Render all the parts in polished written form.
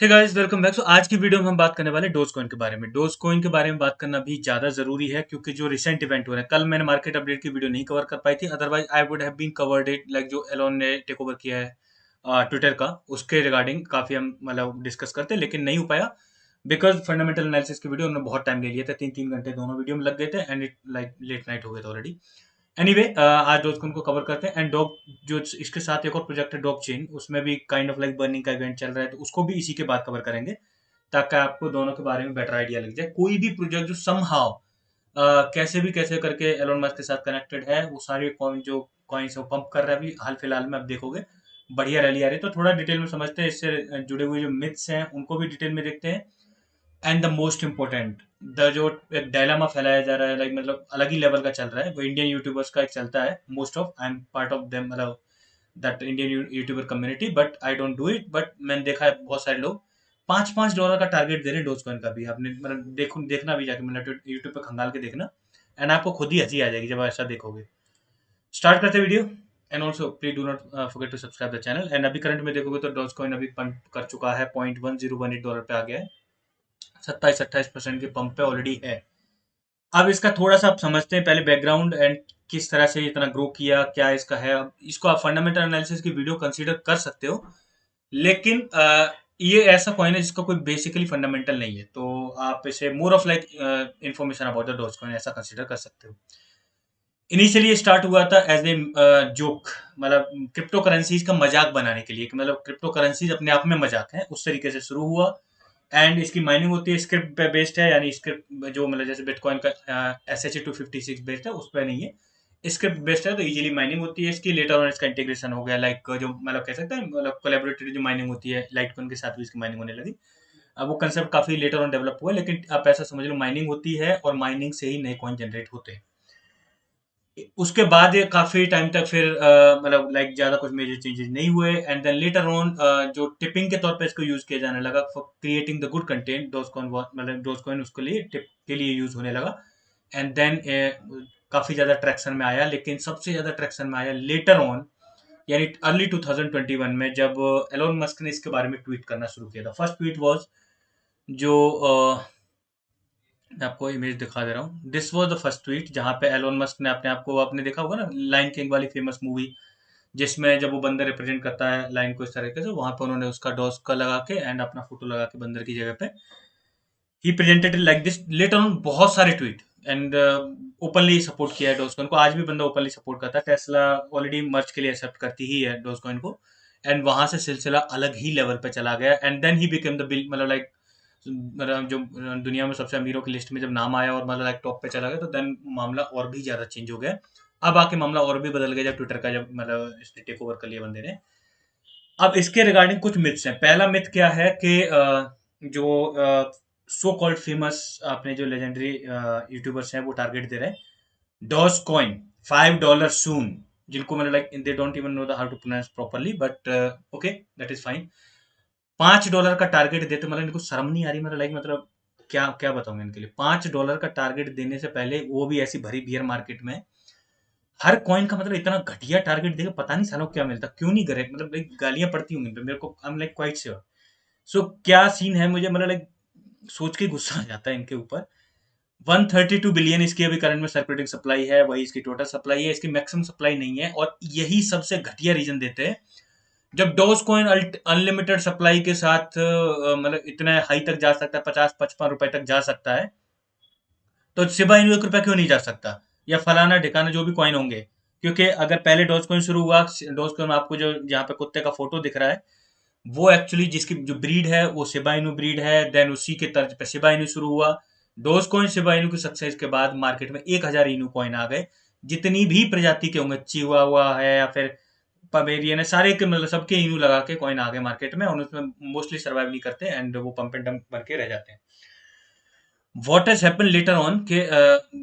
Hey guys welcome back. आज की video में हम बात करने वाले डोज कॉइन के बारे में। डोज कॉइन के बारे में बात करना भी ज़्यादा ज़रूरी है क्योंकि जो रिसेंट इवेंट हो रहे हैं, कल मैंने मार्केट अपडेट की वीडियो नहीं कवर कर पाई थी, otherwise I would have been covered it, like जो एलोन ने टेक ओवर किया है ट्विटर का, उसके रिगार्डिंग काफ़ी हम मतलब डिस्कस करते, लेकिन नहीं हो पाया बिकॉज फंडामेंटल एनालिसिस की वीडियो उन्होंने बहुत टाइम ले लिया था, 3-3 घंटे दोनों वीडियो में लग गए थे and it like late night हो गया था ऑलरेडी। एनीवे आज डॉजकॉइन को कवर करते हैं एंड डॉग जो इसके साथ एक और प्रोजेक्ट है डॉग चेन, उसमें भी काइंड ऑफ लाइक बर्निंग का इवेंट चल रहा है, तो उसको भी इसी के बाद कवर करेंगे ताकि आपको दोनों के बारे में बेटर आइडिया लग जाए। कोई भी प्रोजेक्ट जो समहाउ कैसे भी कैसे करके एलोन मस्क के साथ कनेक्टेड है, वो सारे कॉइन जो कॉइन्स वो पंप कर रहा है अभी हाल फिलहाल में, आप देखोगे बढ़िया रैली आ रही है। तो थोड़ा डिटेल में समझते हैं, इससे जुड़े हुए जो मिथ्स हैं उनको भी डिटेल में देखते हैं and the most important the जो एक डायलामा फैलाया जा रहा है, लाइक मतलब अलग ही लेवल का चल रहा है, वो इंडियन यूट्यूबर्स का एक चलता है, most of I am part of them, मतलब that Indian YouTuber community, but I don't do it. But मैंने देखा है बहुत सारे लोग $5-5 का टारगेट दे रहे हैं डोज कॉइन का भी। आपने मतलब देखना भी जाके, मतलब यूट्यूब पे खंगाल के देखना एंड आपको खुद ही हंसी आ जाएगी जब ऐसा देखोगे। स्टार्ट करते video and also please do not forget to subscribe the channel. And अभी करंट में देखोगे तो डोज कॉइन अभी पंप कर चुका है, $0.1018 पे आ गया है, 27-28% के पंप पे ऑलरेडी है। अब इसका थोड़ा सा आप समझते हैं पहले बैकग्राउंड एंड किस तरह से इतना ग्रो किया, क्या इसका है। अब इसको आप फंडामेंटल एनालिसिस की वीडियो कंसीडर कर सकते हो, लेकिन ये ऐसा कॉइन है जिसका कोई बेसिकली फंडामेंटल नहीं है, तो आप इसे more of like information about the Dogecoin ऐसा कंसीडर कर सकते हो। इनिशियली ये स्टार्ट हुआ था एज ए जोक, मतलब क्रिप्टो करेंसीज का मजाक बनाने के लिए, कि मतलब क्रिप्टो करेंसीज अपने आप में मजाक है, उस तरीके से शुरू हुआ। एंड इसकी माइनिंग होती है स्क्रिप्ट पे बेस्ड है, यानी स्क्रिप्ट जो मतलब जैसे बिटकॉइन का SHA-256 बेस्ड है, उस पर नहीं है, स्क्रिप्ट बेस्ड है, तो इजीली माइनिंग होती है इसकी। लेटर ऑन इसका इंटीग्रेशन हो गया, लाइक जो मतलब कह सकते हैं मतलब कोलैबोरेटिव जो माइनिंग होती है, लाइटकॉइन के साथ भी इसकी माइनिंग होने लगी। अब वो कंसेप्ट काफी लेटर ऑन डेवलप हुआ, लेकिन आप ऐसा समझ लो माइनिंग होती है और माइनिंग से ही नए कॉइन जनरेट होते हैं। उसके बाद ये काफी टाइम तक फिर मतलब लाइक ज्यादा कुछ मेजर चेंजेस नहीं हुए एंड देन लेटर ऑन जो टिपिंग के तौर पे इसको यूज किया जाने लगा for creating the good content, Dogecoin मतलब डोजकॉइन उसके लिए टिप के लिए यूज होने लगा। एंड देन काफी ज्यादा ट्रैक्शन में आया, लेकिन सबसे ज्यादा ट्रैक्शन में आया लेटर ऑन, यानी अर्ली 2021 में, जब एलोन मस्क ने इसके बारे में ट्वीट करना शुरू किया था। फर्स्ट ट्वीट वाज जो मैं आपको इमेज दिखा दे रहा हूँ, this was the first tweet जहाँ पे एलोन मस्क ने अपने आप को, आपने देखा होगा ना लाइन किंग वाली फेमस मूवी, जिसमें जब वो बंदर रिप्रेजेंट करता है लाइन को इस तरीके से, वहां पे उन्होंने उसका डॉस का लगा के एंड अपना फोटो लगा के बंदर की जगह पे he presented like this. Later on बहुत सारे ट्वीट एंड ओपनली सपोर्ट किया है डोजकॉइन को, आज भी बंदा ओपनली सपोर्ट करता है। टेस्ला ऑलरेडी मर्ज के लिए एक्सेप्ट करती ही है डोजकॉइन को, एंड वहां से सिलसिला अलग ही लेवल पे चला गया and then he became the bill, मतलब लाइक मतलब जो दुनिया में सबसे अमीरों की लिस्ट में जब नाम आया और मतलब लाइक टॉप पे चला गया, तो देन मामला और भी ज्यादा चेंज हो गया। अब आके मामला और भी बदल गया जब ट्विटर का, जब मतलब इसने टेक ओवर कर लिया बंदे ने। अब इसके रिगार्डिंग कुछ मिथ्स हैं। पहला मिथ क्या है कि जो सो कॉल्ड फेमस अपने जो लेजेंडरी यूट्यूबर्स हैं वो टारगेट दे रहे हैं डॉज कॉइन $5 सून, जिनको मैंने like they don't even know the how to pronounce properly, but okay that is fine. $5 का टारगेट देते मतलब इनको शर्म नहीं आ रही, मतलब लाइक मतलब क्या क्या बताऊं इनके लिए। $5 का टारगेट देने से पहले, वो भी ऐसी भरी बियर मार्केट में, हर कॉइन का मतलब इतना घटिया टारगेट देकर पता नहीं सालों को क्या मिलता, क्यों नहीं करे, मतलब लाइक गालियां पड़ती होंगी इन पे मेरे को, I am like quite sure. So क्या सीन है, मुझे मतलब लाइक सोच के गुस्सा आ जाता है इनके ऊपर। 132 बिलियन इसकी अभी करंट में सर्कुलेटिंग सप्लाई है, वही इसकी टोटल सप्लाई है, इसकी मैक्सिमम सप्लाई नहीं है, और यही सबसे घटिया रीजन देते हैं। जब डोज कॉइन अनलिमिटेड सप्लाई के साथ मतलब इतने हाई तक जा सकता है, 50-55 रुपए तक जा सकता है, तो शिबा इनु 1 रुपया क्यों नहीं जा सकता, या फलाना ढिकाना जो भी कॉइन होंगे। क्योंकि अगर पहले डोज कॉइन शुरू हुआ, डोज कॉइन आपको जो यहाँ पे कुत्ते का फोटो दिख रहा है, वो एक्चुअली जिसकी जो ब्रीड है वो शिबा इनु ब्रीड है। देन उसी के तर्ज पे शिबा इनु शुरू हुआ। डोज कॉइन शिबा इनु की सक्सेस के बाद मार्केट में 1,000 इनु कॉइन आ गए। जितनी भी प्रजाति के होंगे, चिहुआहुआ है या फिर पमेरियन है, सारे के मतलब सबके इनु लगा के कॉइन आ गए मार्केट में, और उसमें मोस्टली सर्वाइव नहीं करते एंड वो पंप एंड डंप बन के रह जाते हैं। What has happen later on के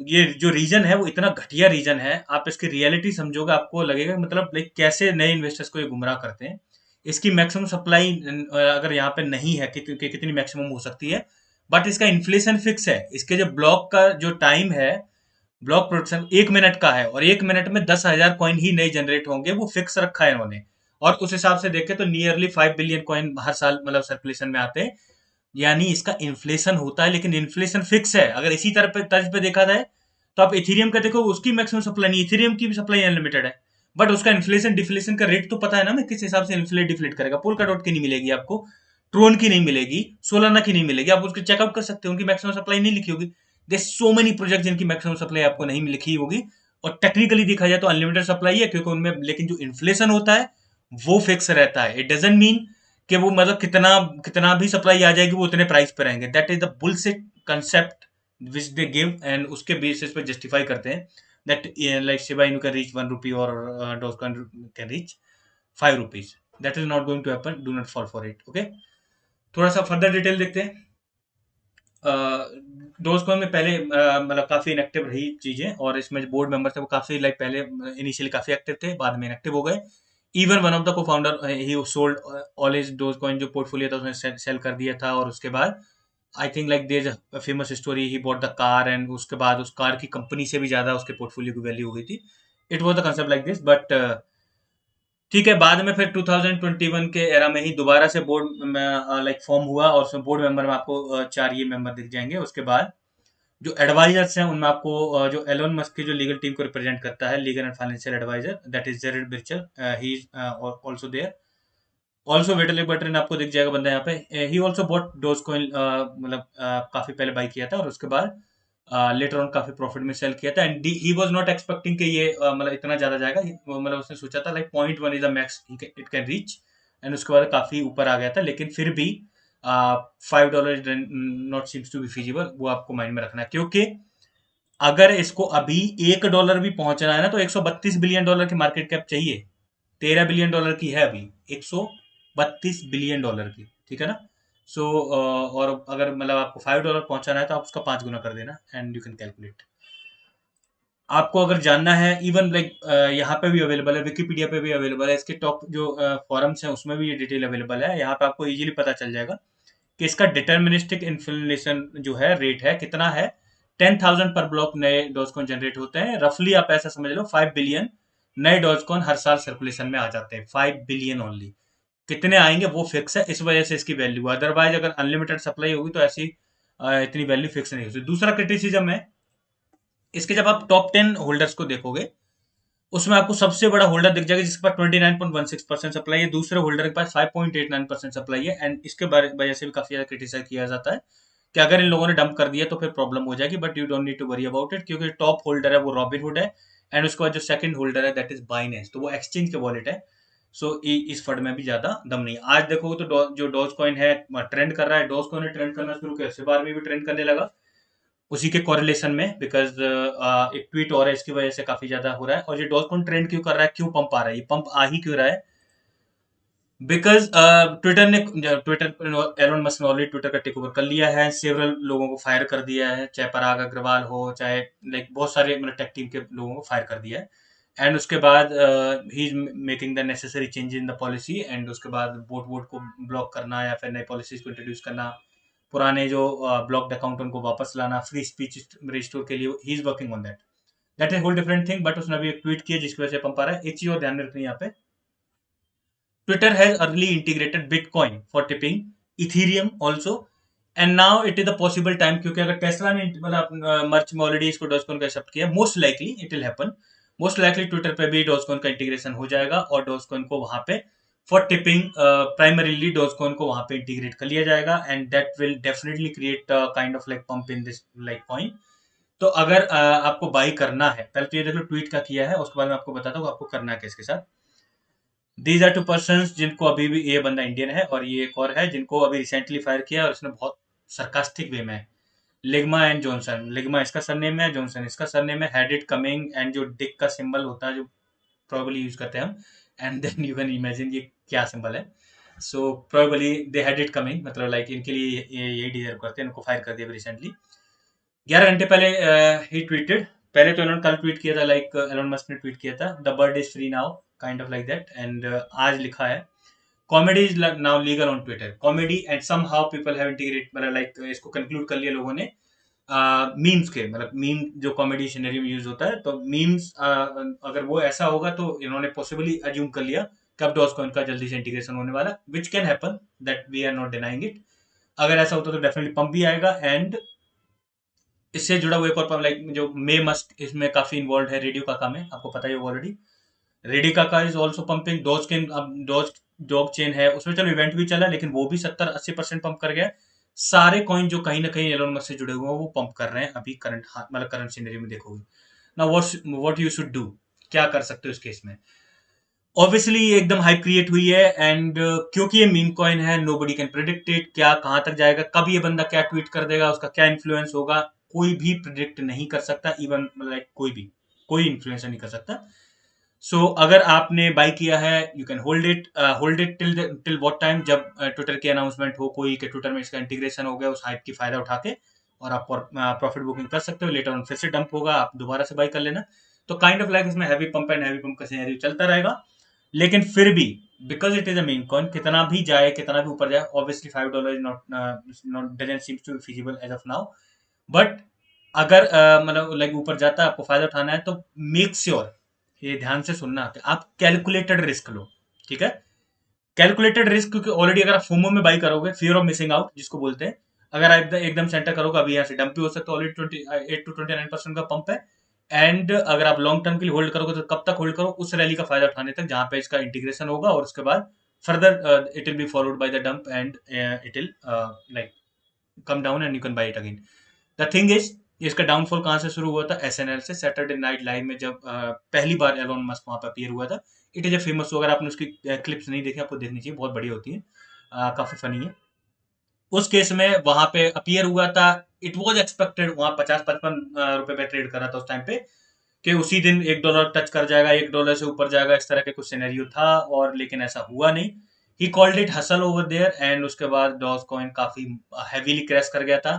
ये जो रीजन है वो इतना घटिया रीजन है, आप इसकी रियलिटी समझोगे आपको लगेगा मतलब लाइक कैसे नए इन्वेस्टर्स को ये गुमराह करते हैं। इसकी मैक्सिमम सप्लाई अगर यहाँ पे नहीं है कि कितनी मैक्सिमम हो सकती है, बट इसका इन्फ्लेशन फिक्स है। इसके जो ब्लॉक का जो टाइम है, ब्लॉक प्रोडक्शन 1 मिनट का है, और 1 मिनट में 10,000 कॉइन ही नए जनरेट होंगे, वो फिक्स रखा है इन्होंने। और उस हिसाब से देखें तो नियरली 5 बिलियन कॉइन हर साल मतलब सर्कुलेशन में आते हैं। यानी इसका इन्फ्लेशन होता है, लेकिन इन्फ्लेशन फिक्स है। अगर इसी तरह पे तर्ज पे देखा जाए तो आप इथेरियम का देखो, उसकी मैक्सिमम सप्लाई नहीं, इथेरियम की भी सप्लाई अनलिमिटेड है, बट उसका इन्फ्लेशन डिफ्लेशन का रेट तो पता है ना, मैं किस हिसाब से इन्फ्लेट डिफ्लेट करेगा। पोलका डॉट की नहीं मिलेगी आपको, ट्रोन की नहीं मिलेगी, सोलाना की नहीं मिलेगी, आप उसको चेकआउट कर सकते हो, उनकी मैक्सिमम सप्लाई नहीं लिखी होगी। देयर सो मेनी प्रोजेक्ट जिनकी मैक्सिमम सप्लाई आपको नहीं लिखी होगी, और टेक्निकली देखा जाए तो अनलिमिटेड सप्लाई है, क्योंकि उनमें लेकिन जो इन्फ्लेशन होता है वो फिक्स रहता है। इट डजंट मीन कि वो मतलब कितना कितना भी सप्लाई आ जाएगी वो उतने प्राइस पे रहेंगे। That is the bullshit concept which they give, and उसके बेसिस पे जस्टिफाई करते हैं that like Shiba Inu can reach 1 rupee और Dogecoin can reach 5 rupees. That is not going to happen, do not fall for it. Okay, थोड़ा सा further detail देखते हैं। Dogecoin में पहले मतलब काफी इनएक्टिव रही चीजें, और इसमें जो बोर्ड मेंबर्स थे वो काफी लाइक पहले इनिशियली काफी एक्टिव थे, बाद में इनएक्टिव हो गए। Even one of the co founder he sold all his Dogecoin, जो पोर्टफोलियो था उसने सेल कर दिया था। और उसके बाद I think like there is a famous story, he bought the car, and उसके बाद उस कार की कंपनी से भी ज्यादा उसके पोर्टफोलियो की वैल्यू हो गई थी। It was the concept like this, but ठीक है। बाद में फिर 2021 के एरा में ही दोबारा से बोर्ड में लाइक फॉर्म हुआ, और उसमें बोर्ड मेंबर में आपको चार ये मेंबर दिख जाएंगे। उसके बाद जो एडवाइजर्स हैं उनमें आपको जो एलोन मस्क की जो लीगल टीम को रिप्रेजेंट करता है, legal and financial adviser, that is Jared Birchall, he is also there. Also वेटली बटन आपको दिख जाएगा बंदा यहाँ पे। He also bought doge coin, मतलब काफी पहले बाई किया था, और उसके बाद लेटर ऑन काफी प्रॉफिट में सेल किया था। And he was not expecting कि ये मतलब इतना ज्यादा जाएगा। मतलब उसने सोचा था like 0.1 is the max it can reach, and उसके बाद काफी ऊपर आ गया था। लेकिन फिर भी $5 not seems to be feasible, वो आपको माइंड में रखना है, क्योंकि अगर इसको अभी $1 भी पहुंचना है ना, तो $132 बिलियन की मार्केट कैप चाहिए। $13 बिलियन की है अभी, $132 बिलियन की, ठीक है ना। सो और अगर मतलब आपको $5 पहुंचाना है तो आप उसका 5 गुना कर देना, एंड यू कैन कैलकुलेट। आपको अगर जानना है, इवन लाइक यहाँ पे भी अवेलेबल है, विकिपीडिया पे भी अवेलेबल है, इसके टॉप जो फॉरम्स हैं उसमें भी ये डिटेल अवेलेबल है। यहाँ पे आपको इजीली पता चल जाएगा कि इसका डिटर्मिनिस्टिक इन्फ्लेशन जो है रेट है कितना है। 10,000 पर ब्लॉक नए डॉजकॉइन जनरेट होते हैं। रफली आप ऐसा समझ लो 5 बिलियन नए डॉजकॉइन हर साल सर्कुलेशन में आ जाते हैं। 5 बिलियन ओनली। कितने आएंगे वो फिक्स है, इस वजह से इसकी वैल्यू। अदरवाइज अगर अनलिमिटेड सप्लाई होगी तो ऐसी इतनी वैल्यू फिक्स नहीं होती। दूसरा क्रिटिसिज्म है इसके, जब आप टॉप 10 होल्डर्स को देखोगे उसमें आपको सबसे बड़ा होल्डर दिख जाएगा जिसके पास 29.16% सप्लाई है, दूसरे होल्डर के पास 5.89% सप्लाई है। एंड इसके वजह से भी काफी ज्यादा क्रिटिसाइज किया जाता है कि अगर इन लोगों ने डंप कर दिया तो फिर प्रॉब्लम हो जाएगी, but you don't need to worry about it, क्योंकि टॉप होल्डर है वो रॉबिनहुड है, एंड उसके बाद जो सेकंड होल्डर है दैट इज बाइनेंस, तो वो एक्सचेंज के वॉलेट है। सो इस फंड में भी ज्यादा दम नहीं है। आज देखो तो जो डॉज कॉइन है ट्रेंड कर रहा है, डॉज कॉइन ने ट्रेंड करना शुरू किया, सिबार में भी ट्रेंड करने लगा उसी के कोरिलेशन में, बिकॉज एक ट्वीट और है इसकी वजह से काफी ज्यादा हो रहा है। और ये डॉज कॉइन ट्रेंड क्यों कर रहा है, क्यों पंप आ रहा है, ये पंप आ ही क्यों रहा है, बिकॉज ट्विटर एलोन मस्क ने ऑलरेडी ट्विटर का टेक ओवर कर लिया है, सेवरल लोगों को फायर कर दिया है, चाहे पराग अग्रवाल हो, चाहे लाइक बहुत सारे मतलब टेक टीम के लोगों को फायर कर दिया है। एंड उसके बाद he is making the necessary change in the policy, and उसके बाद बोट वोट को ब्लॉक करना या फिर नई पॉलिसीज को इंट्रोड्यूस करना, पुराने जो ब्लॉक्ड अकाउंट उनको वापस लाना, फ्री स्पीच रिस्टोर के लिए he is working on that. That is whole different thing, but उसने अभी एक ट्वीट किया जिसकी वजह से पंप आ रहा है। एक चीज और ध्यान में रखनी है यहाँ पे, Twitter has early integrated Bitcoin for tipping, Ethereum also, and now it is the possible time, क्योंकि अगर टेस्ला ने मतलब मर्च में ऑलरेडी इसको डॉजकॉइन को एक्सेप्ट किया, most likely it will happen, most likely Twitter पे भी डॉजकॉइन का इंटीग्रेशन हो जाएगा, और डॉजकॉइन को वहां पे फॉर टिपिंग प्राइमरीली डॉजकॉइन को वहां पे इंटीग्रेट कर लिया जाएगा, and that will definitely create kind of like pump in this like coin. तो अगर आपको बाई करना है, पहले तो ये देखो ट्वीट का किया है, उसके बाद मैं आपको बताता हूँ आपको करना है किसके साथ। दीज आर टू पर्सन जिनको अभी भी, ये बंदा इंडियन है और ये एक और है जिनको अभी रिसेंटली फायर किया, और इसने बहुत सरकास्टिक वे में, लिग्मा एंड जॉनसन। लिग्मा इसका सरनेम है, जॉनसन इसका सरनेम है, हैड इट कमिंग, एंड जो डिक का सिंबल होता है जो प्रोबेबली यूज करते हैं हम, and then you can imagine ये क्या सिंबल है। So probably they had it coming, मतलब लाइक इनके लिए ये डिजर्व करते हैं, इनको फायर कर दिया रिसेंटली 11 घंटे पहले। ही ट्वीटेड, पहले तो इन्होंने कल ट्वीट किया था, लाइक एलोन मस्क ने ट्वीट किया था, the bird is free now, kind of like that. And आज लिखा है, comedy is now legal on Twitter, comedy and somehow people have integrate, मतलब लाइक इसको कंक्लूड कर लिया लोगों ने मीम्स के, मतलब मीम जो कॉमेडी सिनेरियो में यूज होता है, तो मीम्स अगर वो ऐसा होगा तो इन्होंने पॉसिबली अज्यूम कर लिया कब डॉजकॉइन का जल्दी से इंटीग्रेशन होने वाला, which can happen, that we are not denying it. अगर ऐसा होता तो डेफिनेटली पंप भी आएगा। एंड इससे जुड़ा हुआ एक और पंप, लाइक जो मे मस्क इसमें काफी इन्वॉल्व है, रेडियो का काम है, आपको पता ही होगा ऑलरेडी। रेडी का इज ऑल्सो पंपिंग डॉज के। अब डॉग चेन है, उसमें चलो इवेंट भी चला, लेकिन वो भी 70-80% पंप कर गया। सारे कॉइन जो कहीं ना कहीं एलोन मस्क से जुड़े हुए हैं वो पंप कर रहे हैं अभी करंट, मतलब करंट सीनरी में देखोगे ना। व्हाट यू शुड डू, क्या कर सकते हो इस केस में? ऑब्वियसली ये एकदम हाइप क्रिएट हुई है, एंड क्योंकि ये मीम कॉइन है, nobody can predict it, क्या कहां तक जाएगा, कब ये बंदा क्या ट्वीट कर देगा, उसका क्या इन्फ्लुएंस होगा, कोई भी प्रिडिक्ट नहीं कर सकता। इवन लाइक कोई इन्फ्लुएंसर नहीं कर सकता। सो अगर आपने बाई किया है, you can hold it till what time, जब ट्विटर की अनाउंसमेंट हो कोई कि ट्विटर में इसका इंटीग्रेशन हो गया, उस हाइप की फायदा उठा के और आप प्रॉफिट बुकिंग कर सकते हो। लेटर ऑन फिर से डंप होगा, आप दोबारा से बाई कर लेना। तो काइंड ऑफ लाइक इसमें heavy pump and heavy pump का सिनेरियो चलता रहेगा। लेकिन फिर भी because it is a meme coin, कितना भी जाए, कितना भी ऊपर जाए, obviously $5 is not doesn't seems to be feasible as of now. But अगर मतलब लाइक ऊपर जाता है, आपको फायदा उठाना है, तो मेक श्योर, ये ध्यान से सुनना कि आप कैलकुलेटेड रिस्क लो। ठीक है, कैलकुलेटेड रिस्क, क्योंकि ऑलरेडी अगर आप फोमो में बाई करोगे, फियर ऑफ मिसिंग आउट जिसको बोलते हैं, अगर आप एकदम सेंटर करोगे, अभी यहाँ से डंप भी हो सकता है, ऑलरेडी 28 to 29% का पंप है। एंड अगर आप लॉन्ग टर्म के लिए होल्ड करोगे तो कब तक होल्ड करो, उस रैली का फायदा उठाने तक जहां पे इसका इंटीग्रेशन होगा, और उसके बाद further it will be followed by the dump and it will like come down and you can buy it again. The thing is, इसका डाउनफॉल कहाँ से शुरू हुआ था? एसएनएल से, सैटरडे नाइट लाइव में जब पहली बार एलोन मस्क वहां पर अपीयर हुआ था। इट इज ए फेमस, अगर आपने उसकी क्लिप्स नहीं देखी, आपको देखनी चाहिए, बहुत बढ़िया होती है, काफी फनी है। उस केस में वहां पे अपीयर हुआ था। इट वॉज एक्सपेक्टेड, वहां 50-55 रुपए पे ट्रेड कर रहा था उस टाइम पे, कि उसी दिन $1 टच कर जाएगा, $1 से ऊपर जाएगा, इस तरह के कुछ सिनेरियो था। और लेकिन ऐसा हुआ नहीं। He called it hustle over there, and उसके बाद डॉज कॉइन काफी हैवीली क्रैश कर गया था।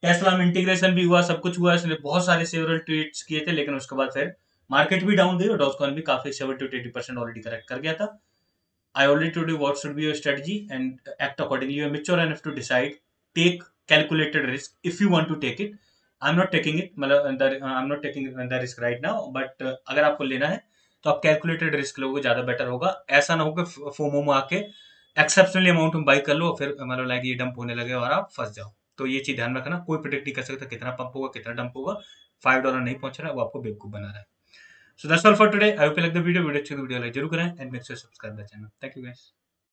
टेस्ला में इंटीग्रेशन भी हुआ, सब कुछ हुआ, इसने बहुत सारे सेवरल ट्वीट्स किए थे, लेकिन उसके बाद फिर मार्केट भी डाउन गई और डॉजकॉइन भी काफी 70-80% ऑलरेडी करेक्ट कर गया था। I already told you what should be your strategy and act accordingly. You are mature enough to decide. Take calculated risk if you want to take it. I'm not taking it. मतलब I'm not taking the risk right now. But अगर आपको लेना है तो आप calculated risk लोगे, ज्यादा better होगा। ऐसा ना हो कि फोमो में आके एक्सेप्शनली अमाउंट में बाई कर लो, फिर मतलब लाइक ये डंप होने लगे और आप फंस जाओ। तो ये चीज ध्यान रखना, कोई प्रिडिक्ट नहीं कर सकता कितना पंप होगा, कितना डंप होगा। $5 नहीं पहुंच रहा है, वो आपको बेवकूफ बना रहा है। So that's all for today. I hope you like the video. Video अच्छी तो वीडियो लाइक जरूर करें, and make sure to subscribe the channel. Thank you guys.